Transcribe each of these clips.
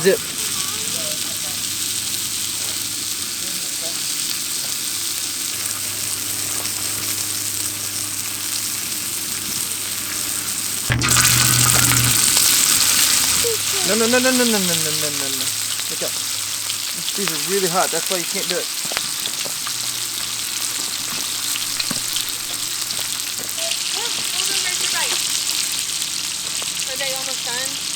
zip. No. Look up. These are really hot. That's why you can't do it. Are they almost done?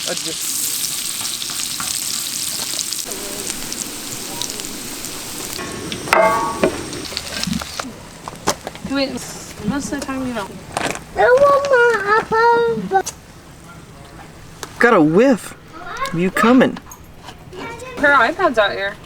Wait, most of the time you don't. I want my apple. Got a whiff. You coming? Her iPad's out here.